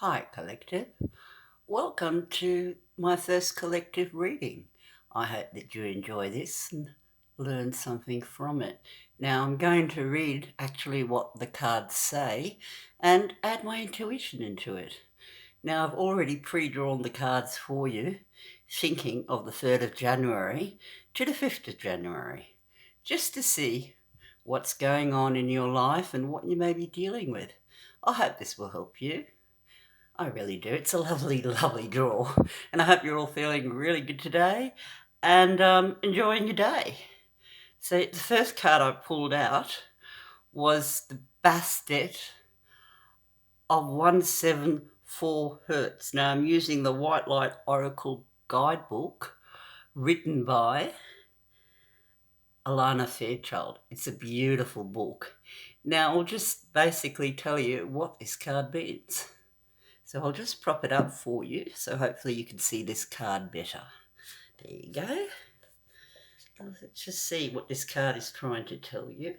Hi, Collective. Welcome to my first collective reading. I hope that you enjoy this and learn something from it. Now, I'm going to read actually what the cards say and add my intuition into it. Now, I've already pre-drawn the cards for you, thinking of the 3rd of January to the 5th of January, just to see what's going on in your life and what you may be dealing with. I hope this will help you. I really do. It's a lovely, lovely draw. And I hope you're all feeling really good today and enjoying your day. So the first card I pulled out was the Bastet of 174 Hertz. Now I'm using the White Light Oracle Guidebook written by Alana Fairchild. It's a beautiful book. Now I'll just basically tell you what this card means. So I'll just prop it up for you, so hopefully you can see this card better. There you go. Let's just see what this card is trying to tell you.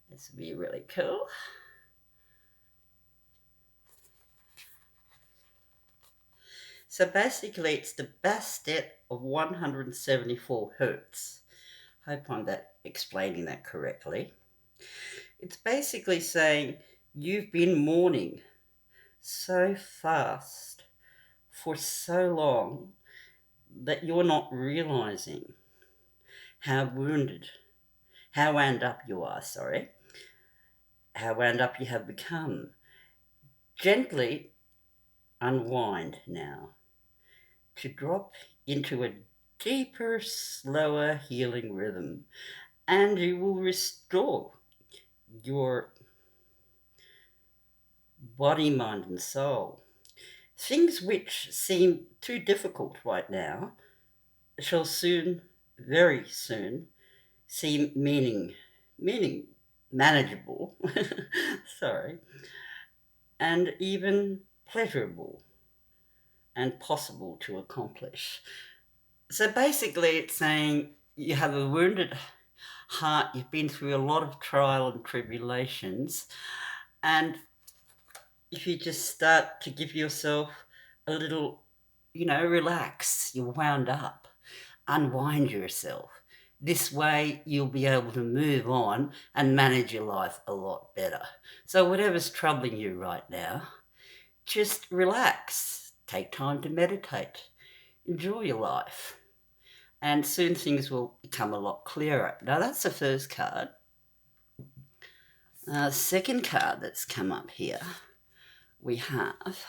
This will be really cool. So basically it's the Bastet of 174 Hertz. Hope I'm explaining that correctly. It's basically saying you've been mourning so fast for so long that you're not realizing how wound up you are, how wound up you have become. Gently unwind now to drop into a deeper, slower healing rhythm, and you will restore your body, mind, and soul. Things which seem too difficult right now shall soon, very soon, seem manageable, and even pleasurable and possible to accomplish. So basically it's saying you have a wounded heart, you've been through a lot of trial and tribulations, and if you just start to give yourself a little, relax, you're wound up, unwind yourself. This way you'll be able to move on and manage your life a lot better. So whatever's troubling you right now, just relax, take time to meditate, enjoy your life, and soon things will become a lot clearer. Now that's the first card. Second card that's come up here, we have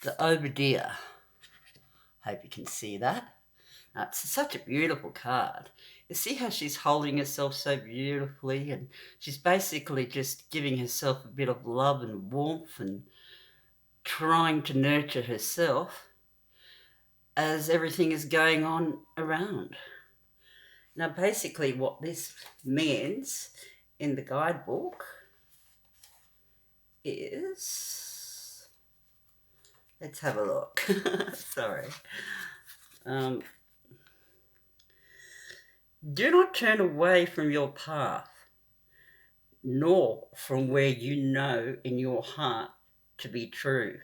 the Obadiah. Hope you can see that. It's such a beautiful card. You see how she's holding herself so beautifully, and she's basically just giving herself a bit of love and warmth and trying to nurture herself as everything is going on around. Now basically what this means in the guidebook is, let's have a look. Sorry. Do not turn away from your path, nor from where you know in your heart to be true,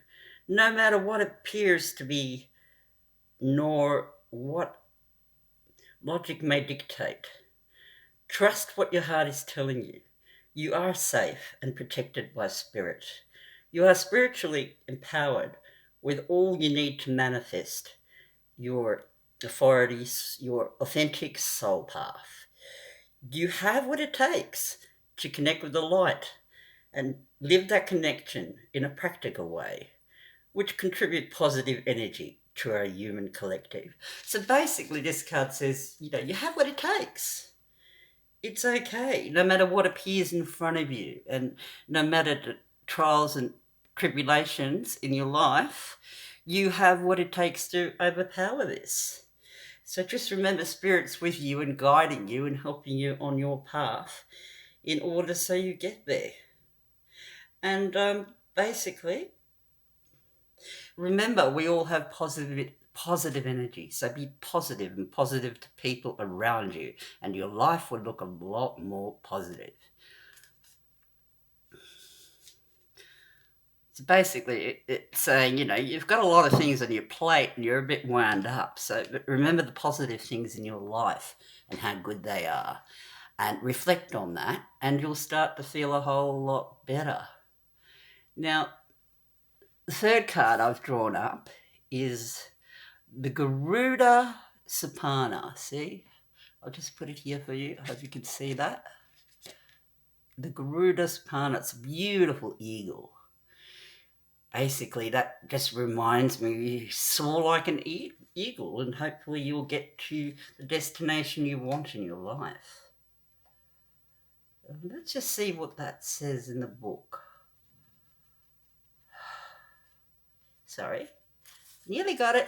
no matter what appears to be, nor what logic may dictate. Trust what your heart is telling you. You are safe and protected by spirit. You are spiritually empowered with all you need to manifest your authorities, your authentic soul path. You have what it takes to connect with the light and live that connection in a practical way, which contribute positive energy to our human collective. So basically this card says, you have what it takes. It's okay, no matter what appears in front of you, and no matter the trials and tribulations in your life, you have what it takes to overpower this. So just remember Spirit's with you and guiding you and helping you on your path in order so you get there. And basically, remember we all have positive energy, so be positive and positive to people around you, and your life will look a lot more positive. So basically, it's saying, you've got a lot of things on your plate and you're a bit wound up. So but remember the positive things in your life and how good they are, and reflect on that, and you'll start to feel a whole lot better. Now, the third card I've drawn up is the Garuda Sapana. See? I'll just put it here for you. I hope you can see that. The Garuda Sapana. It's a beautiful eagle. Basically, that just reminds me you soar like an eagle, and hopefully you'll get to the destination you want in your life. Let's just see what that says in the book. Sorry. Nearly got it.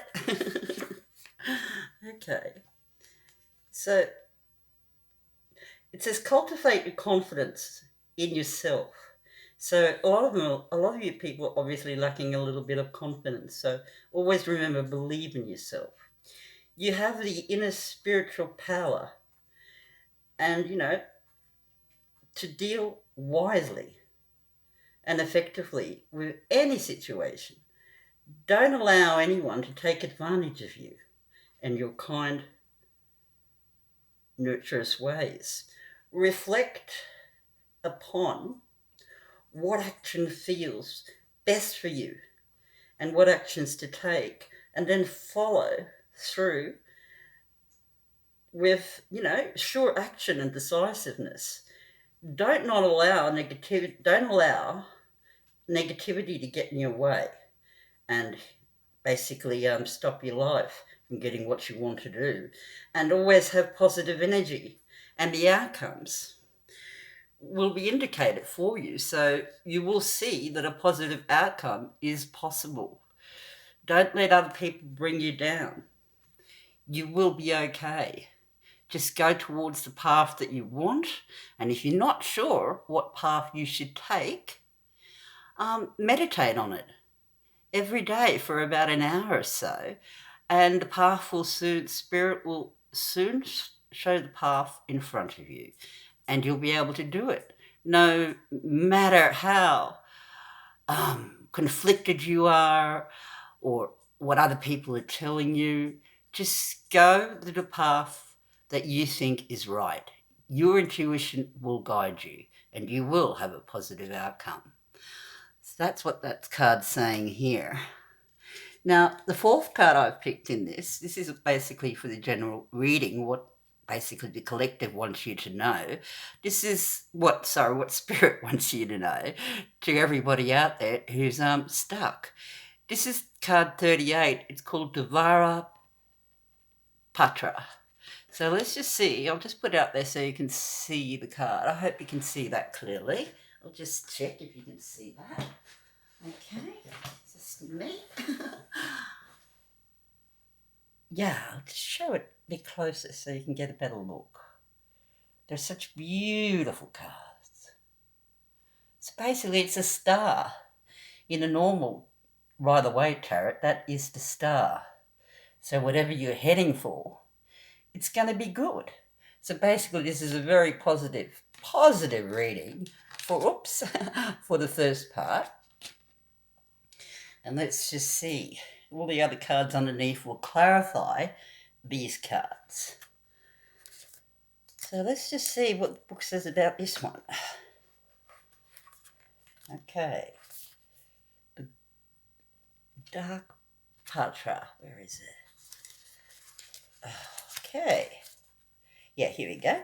Okay. So it says cultivate your confidence in yourself. So a lot of you people are obviously lacking a little bit of confidence. So always remember, believe in yourself. You have the inner spiritual power, and to deal wisely and effectively with any situation. Don't allow anyone to take advantage of you and your kind, nurturous ways. Reflect upon what action feels best for you and what actions to take, and then follow through with, sure action and decisiveness. Don't allow negativity to get in your way and basically stop your life from getting what you want to do. And always have positive energy, and the outcomes will be indicated for you. So you will see that a positive outcome is possible. Don't let other people bring you down. You will be okay. Just go towards the path that you want. And if you're not sure what path you should take, meditate on it every day for about an hour or so. And the path Spirit will soon show the path in front of you. And you'll be able to do it. No matter how conflicted you are or what other people are telling you, just go to the path that you think is right. Your intuition will guide you, and you will have a positive outcome. So that's what that card's saying here. Now, the fourth card I've picked in this is basically for the general reading, what basically the collective wants you to know. This is what Spirit wants you to know, to everybody out there who's stuck. This is card 38. It's called Devara Patra. So let's just see. I'll just put it out there so you can see the card. I hope you can see that clearly. I'll just check if you can see that. Okay, just me. Yeah, I'll just show it a bit closer so you can get a better look. They're such beautiful cards. So basically it's a star. In a normal Rider-Waite tarot, that is the star. So whatever you're heading for, it's going to be good. So basically this is a very positive reading for the first part. And let's just see. All the other cards underneath will clarify these cards. So let's just see what the book says about this one. Okay. The Dark Patra. Where is it? Okay. Yeah, here we go.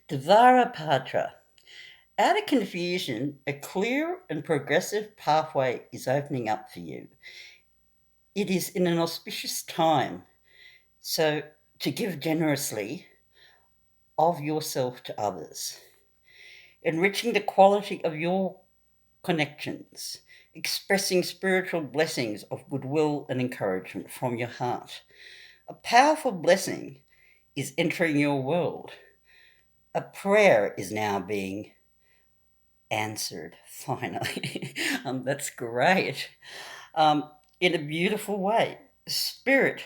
Devara Patra. Out of confusion, a clear and progressive pathway is opening up for you. It is in an auspicious time, so to give generously of yourself to others, enriching the quality of your connections, expressing spiritual blessings of goodwill and encouragement from your heart. A powerful blessing is entering your world. A prayer is now being answered, finally. That's great. In a beautiful way. Spirit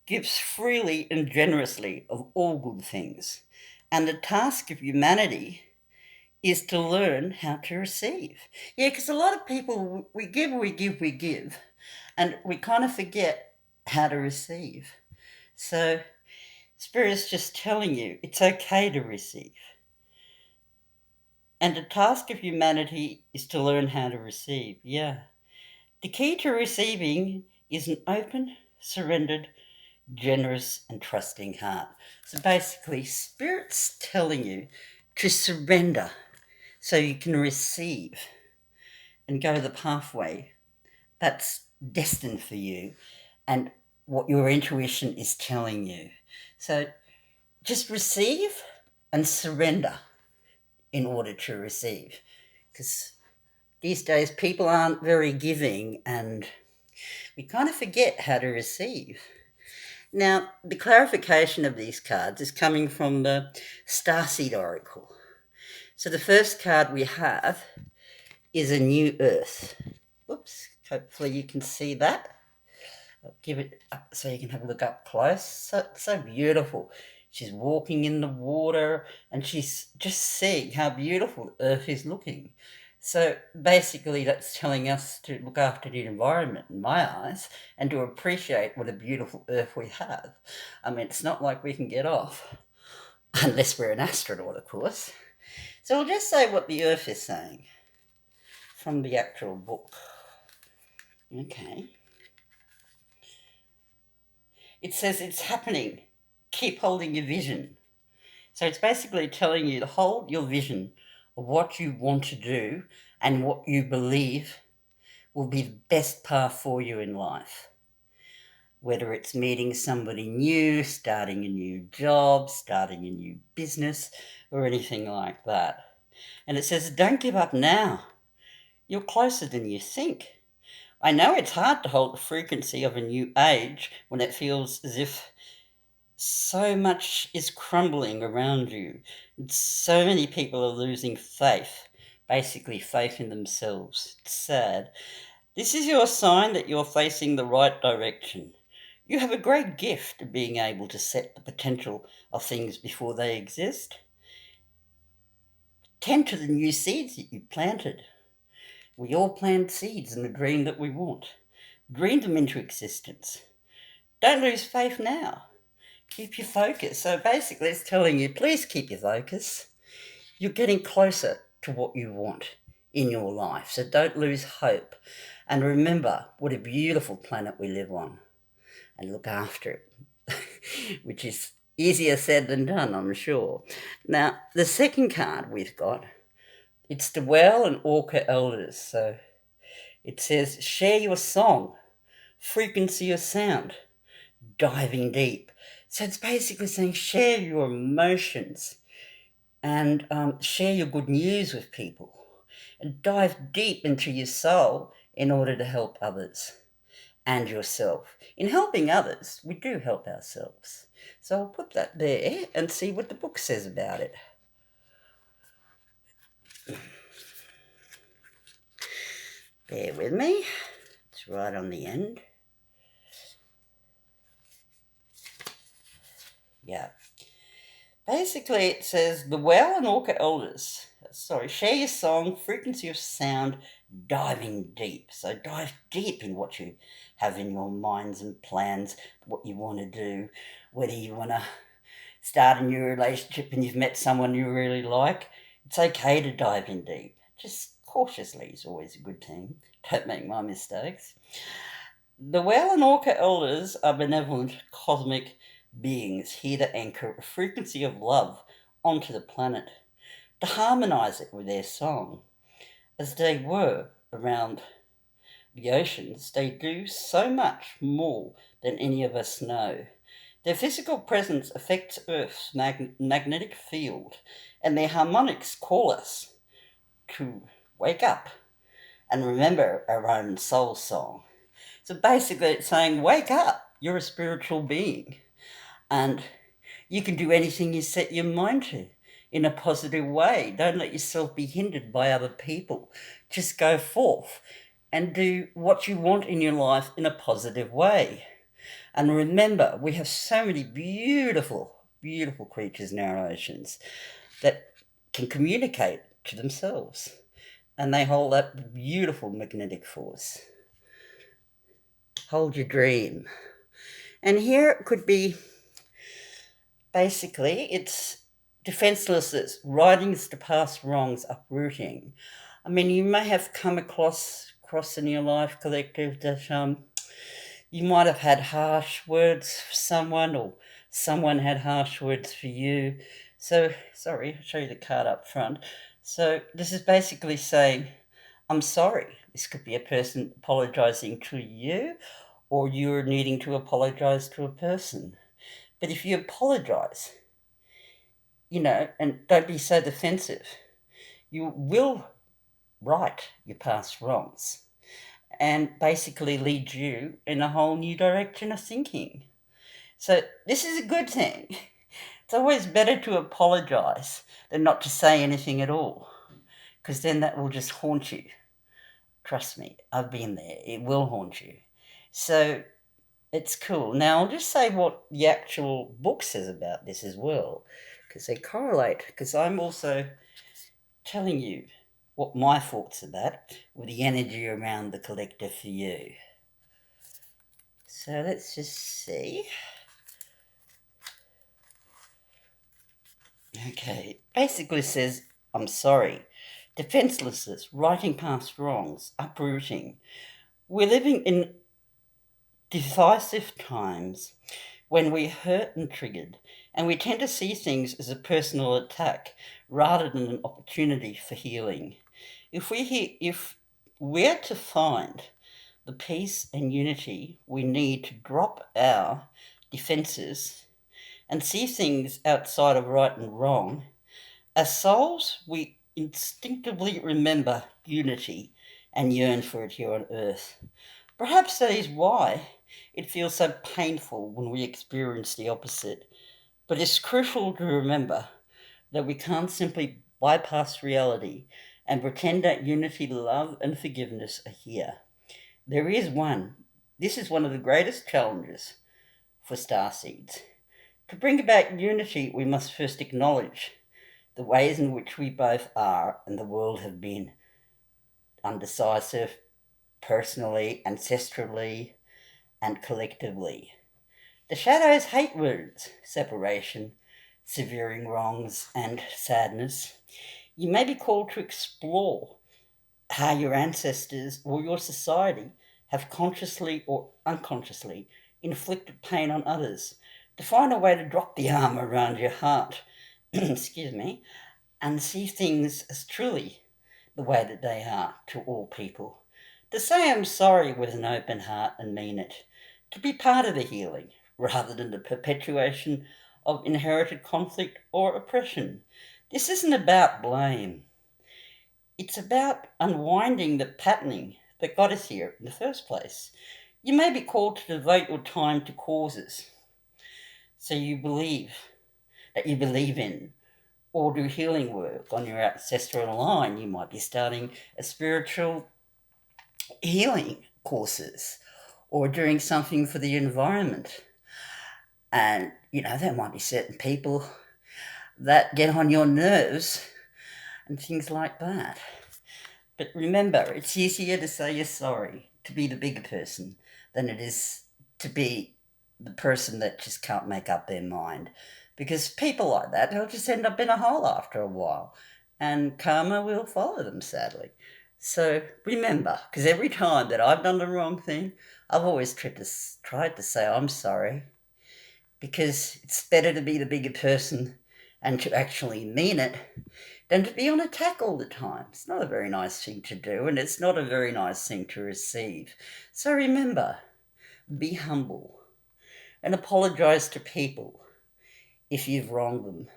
gives freely and generously of all good things. And the task of humanity is to learn how to receive. Yeah, because a lot of people, we give, and we kind of forget how to receive. So, Spirit's just telling you it's okay to receive. And the task of humanity is to learn how to receive. Yeah. The key to receiving is an open, surrendered, generous, and trusting heart. So basically, Spirit's telling you to surrender so you can receive and go the pathway that's destined for you and what your intuition is telling you. So just receive and surrender in order to receive. Because these days people aren't very giving and we kind of forget how to receive. Now, the clarification of these cards is coming from the Starseed Oracle. So the first card we have is a new earth. Oops, hopefully you can see that. I'll give it up so you can have a look up close. So beautiful. She's walking in the water and she's just seeing how beautiful Earth is looking. So basically that's telling us to look after the environment in my eyes and to appreciate what a beautiful Earth we have. I mean, it's not like we can get off, unless we're an astronaut, of course. So I'll just say what the Earth is saying from the actual book. Okay. It says it's happening. Keep holding your vision. So it's basically telling you to hold your vision of what you want to do and what you believe will be the best path for you in life. Whether it's meeting somebody new, starting a new job, starting a new business, or anything like that. And it says, don't give up now. You're closer than you think. I know it's hard to hold the frequency of a new age when it feels as if so much is crumbling around you. So many people are losing faith, basically faith in themselves. It's sad. This is your sign that you're facing the right direction. You have a great gift of being able to set the potential of things before they exist. Tend to the new seeds that you planted. We all plant seeds in the dream that we want. Dream them into existence. Don't lose faith now. Keep your focus. So basically it's telling you, please keep your focus. You're getting closer to what you want in your life. So don't lose hope. And remember what a beautiful planet we live on. And look after it. Which is easier said than done, I'm sure. Now, the second card we've got, it's the Well and Orca Elders. So it says, share your song, frequency of sound, diving deep. So it's basically saying share your emotions and share your good news with people and dive deep into your soul in order to help others and yourself. In helping others, we do help ourselves. So I'll put that there and see what the book says about it. Bear with me. It's right on the end. Yeah. Basically, it says the Well and Orca Elders. Share your song, frequency of sound, diving deep. So dive deep in what you have in your minds and plans, what you want to do, whether you want to start a new relationship and you've met someone you really like. It's okay to dive in deep. Just cautiously is always a good thing. Don't make my mistakes. The Well and Orca Elders are benevolent cosmic beings here to anchor a frequency of love onto the planet, to harmonise it with their song. As they were around the oceans, they do so much more than any of us know. Their physical presence affects Earth's magnetic field, and their harmonics call us to wake up and remember our own soul song. So basically it's saying, wake up, you're a spiritual being. And you can do anything you set your mind to in a positive way. Don't let yourself be hindered by other people. Just go forth and do what you want in your life in a positive way. And remember, we have so many beautiful, beautiful creatures in our oceans that can communicate to themselves. And they hold that beautiful magnetic force. Hold your dream. And here it could be, basically, it's defenselessness, writings to past wrongs, uprooting. I mean, you may have come across in your life, collective, that you might have had harsh words for someone, or someone had harsh words for you. So, sorry, I'll show you the card up front. So, this is basically saying, I'm sorry. This could be a person apologizing to you, or you're needing to apologize to a person. But if you apologize, and don't be so defensive, you will right your past wrongs and basically lead you in a whole new direction of thinking. So this is a good thing. It's always better to apologize than not to say anything at all, because then that will just haunt you. Trust me, I've been there. It will haunt you. So it's cool. Now I'll just say what the actual book says about this as well, because they correlate, because I'm also telling you what my thoughts are about with the energy around the collective for you. So let's just see. Okay, basically says, I'm sorry. Defenselessness, righting past wrongs, uprooting. We're living in decisive times when we're hurt and triggered, and we tend to see things as a personal attack rather than an opportunity for healing. If we're to find the peace and unity we need to drop our defenses and see things outside of right and wrong, as souls, we instinctively remember unity and yearn for it here on earth. Perhaps that is why it feels so painful when we experience the opposite. But it's crucial to remember that we can't simply bypass reality and pretend that unity, love, and forgiveness are here. There is one. This is one of the greatest challenges for starseeds. To bring about unity, we must first acknowledge the ways in which we both are and the world have been undecisive, personally, ancestrally, and collectively. The shadows hate words, separation, severing wrongs, and sadness. You may be called to explore how your ancestors or your society have consciously or unconsciously inflicted pain on others, to find a way to drop the arm around your heart, excuse me, and see things as truly the way that they are to all people. To say I'm sorry with an open heart and mean it. To be part of the healing rather than the perpetuation of inherited conflict or oppression. This isn't about blame. It's about unwinding the patterning that got us here in the first place. You may be called to devote your time to causes so you believe in, or do healing work on your ancestral line. You might be starting a spiritual healing courses or doing something for the environment. And, there might be certain people that get on your nerves and things like that. But remember, it's easier to say you're sorry, to be the bigger person, than it is to be the person that just can't make up their mind. Because people like that, they'll just end up in a hole after a while. And karma will follow them, sadly. So remember, because every time that I've done the wrong thing, I've always tried to say I'm sorry. Because it's better to be the bigger person and to actually mean it than to be on attack all the time. It's not a very nice thing to do, and it's not a very nice thing to receive. So remember, be humble and apologize to people if you've wronged them.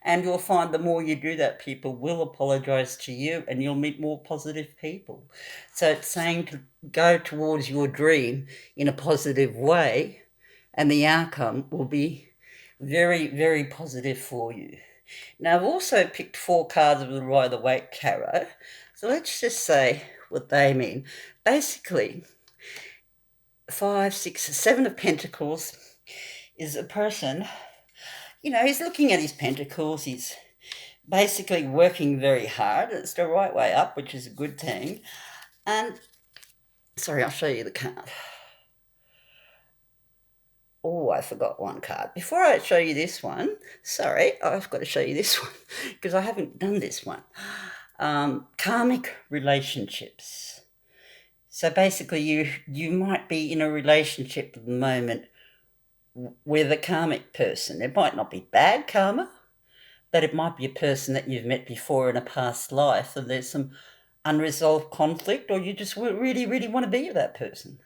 And you'll find the more you do that, people will apologize to you and you'll meet more positive people. So it's saying to go towards your dream in a positive way, and the outcome will be very, very positive for you. Now, I've also picked 4 cards of the Rider-Waite Tarot. So let's just say what they mean. Basically, 5, 6, 7 of Pentacles is a person, he's looking at his pentacles, he's basically working very hard. It's the right way up, which is a good thing. And sorry, I'll show you the card. Oh, I forgot one card. Before I show you this one, sorry, I've got to show you this one because I haven't done this one. Karmic relationships. So basically, you might be in a relationship at the moment with a karmic person. It might not be bad karma, but it might be a person that you've met before in a past life, and there's some unresolved conflict, or you just really, really want to be with that person.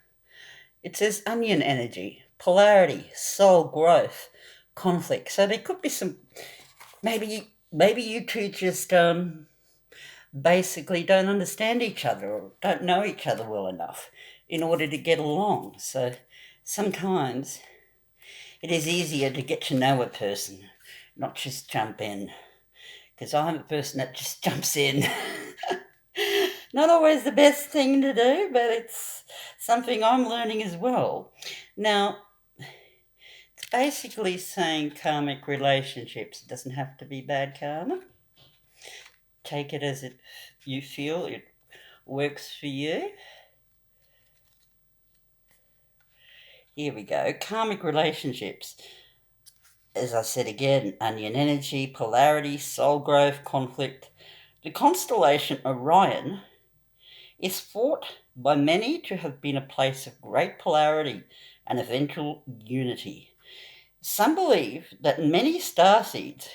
It says onion energy, polarity, soul growth, conflict. So there could be some. Maybe you two just basically don't understand each other or don't know each other well enough in order to get along. So sometimes it is easier to get to know a person, not just jump in. Because I'm a person that just jumps in. Not always the best thing to do, but it's something I'm learning as well. Now, it's basically saying karmic relationships. It doesn't have to be bad karma. Take it as you feel it works for you. Here we go. Karmic relationships. As I said again, onion energy, polarity, soul growth, conflict. The constellation Orion is thought by many to have been a place of great polarity and eventual unity. Some believe that many starseeds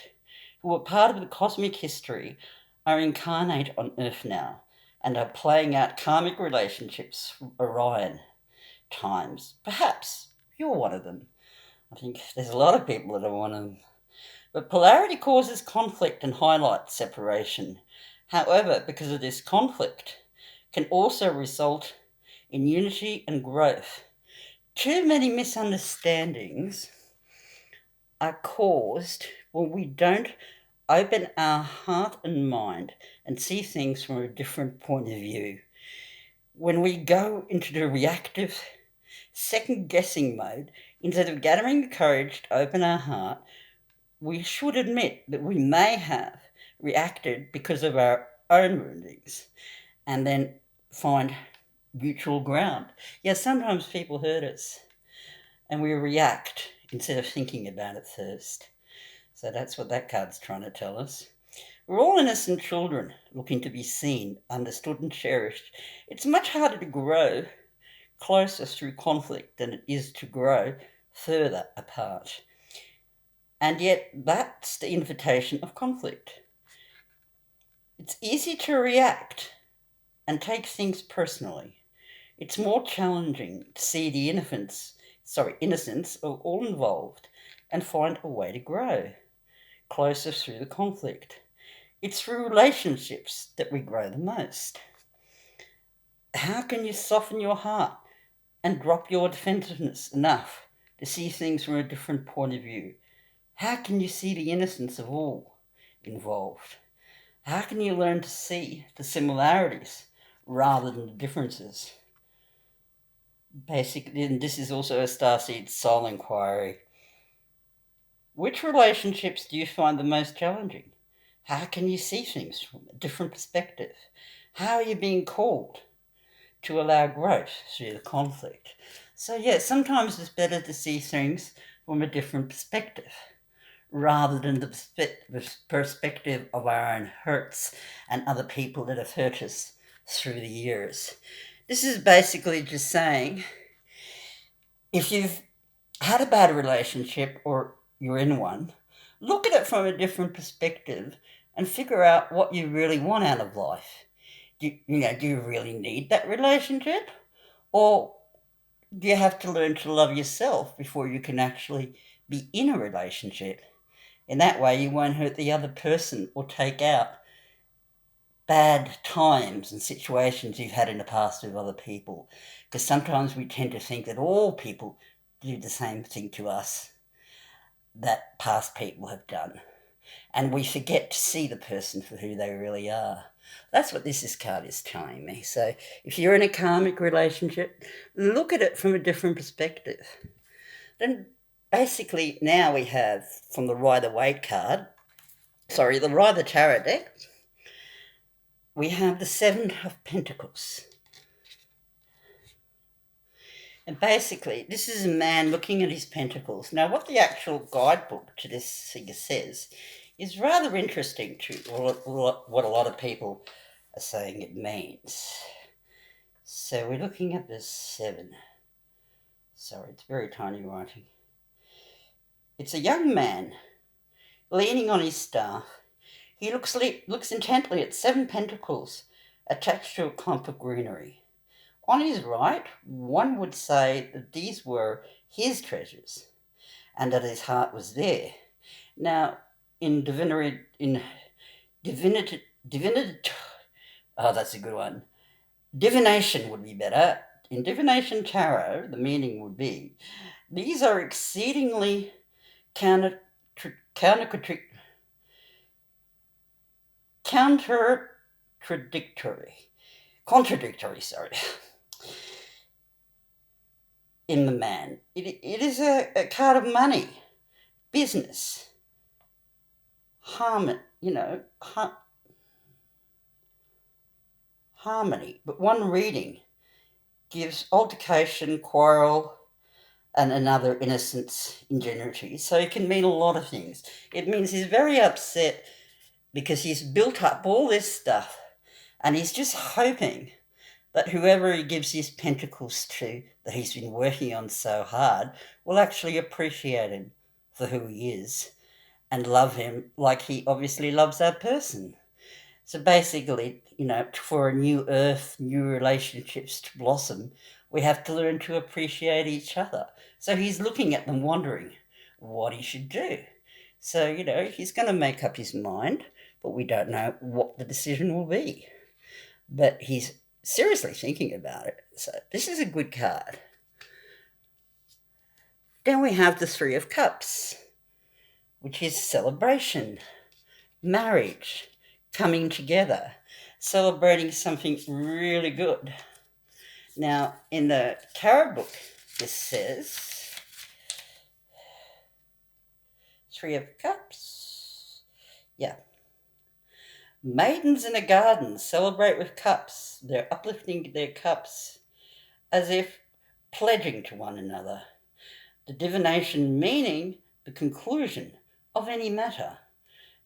who were part of the cosmic history are incarnate on Earth now and are playing out karmic relationships from Orion times. Perhaps you're one of them. I think there's a lot of people that are one of them. But polarity causes conflict and highlights separation. However, because of this conflict, can also result in unity and growth. Too many misunderstandings are caused when we don't open our heart and mind and see things from a different point of view. When we go into the reactive, second-guessing mode, instead of gathering the courage to open our heart, we should admit that we may have reacted because of our own woundings and then find mutual ground. Yeah, sometimes people hurt us and we react instead of thinking about it first. So that's what that card's trying to tell us. We're all innocent children looking to be seen, understood, and cherished. It's much harder to grow closer through conflict than it is to grow further apart. And yet, that's the invitation of conflict. It's easy to react and take things personally. It's more challenging to see the innocence of all involved and find a way to grow closer through the conflict. It's through relationships that we grow the most. How can you soften your heart and drop your defensiveness enough to see things from a different point of view? How can you see the innocence of all involved? How can you learn to see the similarities rather than the differences? Basically, and this is also a starseed soul inquiry. Which relationships do you find the most challenging? How can you see things from a different perspective? How are you being called to allow growth through the conflict? So yeah, sometimes it's better to see things from a different perspective rather than the perspective of our own hurts and other people that have hurt us through the years. This is basically just saying, if you've had a bad relationship or you're in one, look at it from a different perspective and figure out what you really want out of life. Do you really need that relationship? Or do you have to learn to love yourself before you can actually be in a relationship? In that way, you won't hurt the other person or take out bad times and situations you've had in the past with other people. Because sometimes we tend to think that all people do the same thing to us that past people have done. And we forget to see the person for who they really are. That's what this card is telling me. So if you're in a karmic relationship, look at it from a different perspective. Then basically now we have, from the Rider-Waite card, the Rider Tarot deck, we have the Seven of Pentacles. And basically, this is a man looking at his pentacles. Now, what the actual guidebook to this figure says is rather interesting to what a lot of people are saying it means. So we're looking at this 7. Sorry, it's very tiny writing. It's a young man leaning on his staff. He looks intently at 7 pentacles attached to a clump of greenery. On his right, one would say that these were his treasures and that his heart was there. Now, in divinity, oh, that's a good one. Divination would be better. In Divination Tarot, the meaning would be, these are exceedingly contradictory in the man. It is a card of money, business, harmony, harmony. But one reading gives altercation, quarrel, and another innocence, ingenuity. So it can mean a lot of things. It means he's very upset because he's built up all this stuff and he's just hoping that whoever he gives his pentacles to, that he's been working on so hard, will actually appreciate him for who he is and love him like he obviously loves that person. So basically, for a new earth, new relationships to blossom, we have to learn to appreciate each other. So he's looking at them wondering what he should do. So, he's going to make up his mind, but we don't know what the decision will be. But he's seriously thinking about it. So this is a good card. Then we have the 3 of Cups, which is celebration, marriage, coming together, celebrating something really good. Now, in the tarot book, this says 3 of Cups. Yeah. Maidens in a garden celebrate with cups. They're uplifting their cups as if pledging to one another. The divination meaning the conclusion of any matter.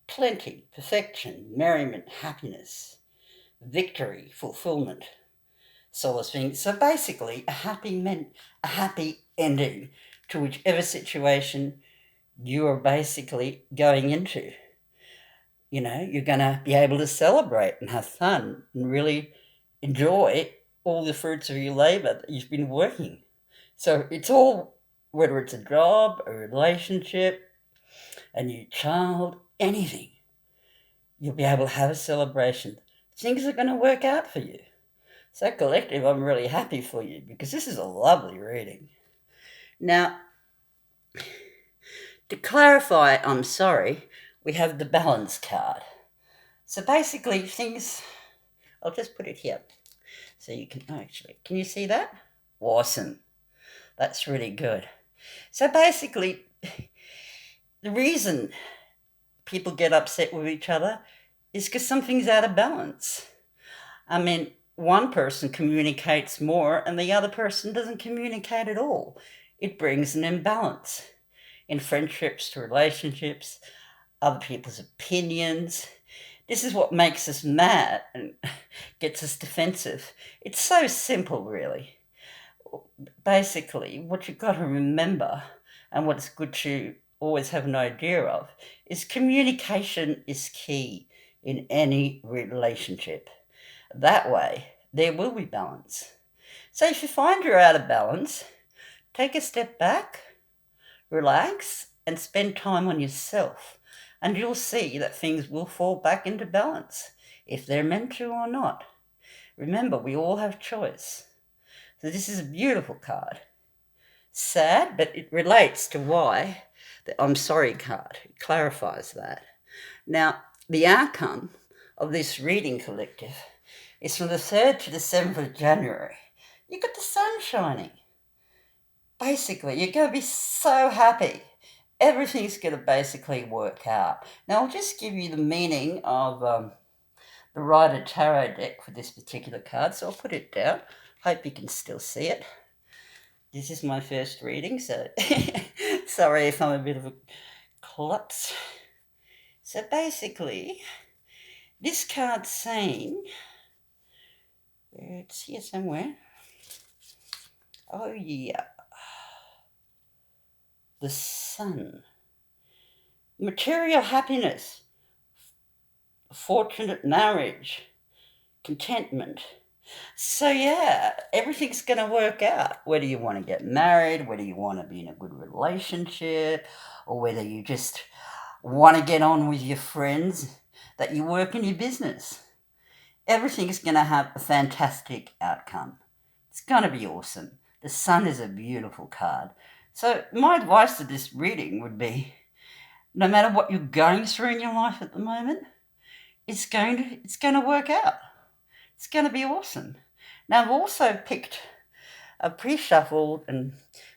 Plenty, perfection, merriment, happiness, victory, fulfillment. So basically a happy ending to whichever situation you are basically going into. You're going to be able to celebrate and have fun and really enjoy all the fruits of your labor that you've been working. So it's all, whether it's a job, a relationship, a new child, anything, you'll be able to have a celebration. Things are going to work out for you. So collective, I'm really happy for you because this is a lovely reading. Now, to clarify, I'm sorry, we have the balance card. So basically I'll just put it here. So you can, can you see that? Awesome. That's really good. So basically, the reason people get upset with each other is because something's out of balance. One person communicates more and the other person doesn't communicate at all. It brings an imbalance in friendships, to relationships, other people's opinions. This is what makes us mad and gets us defensive. It's so simple, really. Basically, what you've got to remember, and what it's good to always have an idea of, is communication is key in any relationship. That way, there will be balance. So if you find you're out of balance, take a step back, relax, and spend time on yourself. And you'll see that things will fall back into balance, if they're meant to or not. Remember, we all have choice. So this is a beautiful card. Sad, but it relates to why the I'm sorry card. It clarifies that. Now, the outcome of this reading collective is from the 3rd to the 7th of January. You got the sun shining. Basically, you're going to be so happy. everything's going to basically work out. Now, I'll just give you the meaning of the Rider Tarot deck for this particular card. So I'll put it down. Hope you can still see it. This is my first reading, so sorry if I'm a bit of a klutz. So basically, this card's saying, it's here somewhere. Oh yeah, the Sun. Material happiness, fortunate marriage, contentment. So yeah, everything's going to work out. Whether you want to get married, whether you want to be in a good relationship, or whether you just want to get on with your friends, that you work in your business. Everything's going to have a fantastic outcome. It's going to be awesome. The Sun is a beautiful card. So my advice to this reading would be, no matter what you're going through in your life at the moment, it's going to work out. It's going to be awesome. Now, I've also pre-shuffled and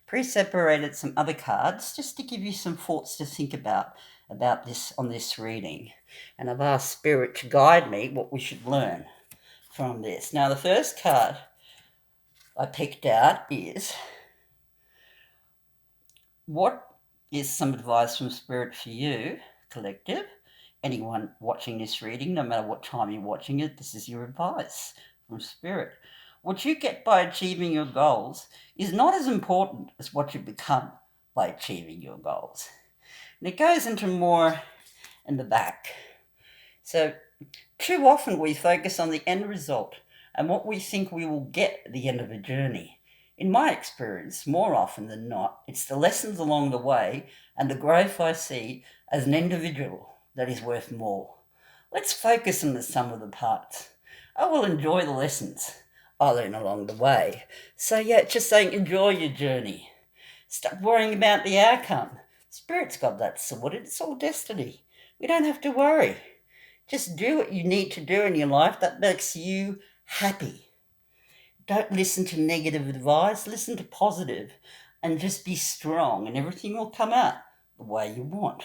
pre-separated some other cards just to give you some thoughts to think about this on this reading. And I've asked Spirit to guide me what we should learn from this. Now, the first card I picked out is, what is some advice from Spirit for you, collective? Anyone watching this reading, no matter what time you're watching it, this is your advice from Spirit. What you get by achieving your goals is not as important as what you become by achieving your goals. And it goes into more in the back. So too often we focus on the end result and what we think we will get at the end of a journey. In my experience, more often than not, it's the lessons along the way and the growth I see as an individual that is worth more. Let's focus on the sum of the parts. I will enjoy the lessons I learn along the way. So yeah, just saying, enjoy your journey. Stop worrying about the outcome. Spirit's got that sorted. It's all destiny. We don't have to worry. Just do what you need to do in your life that makes you happy. Don't listen to negative advice. Listen to positive, and just be strong, and everything will come out the way you want.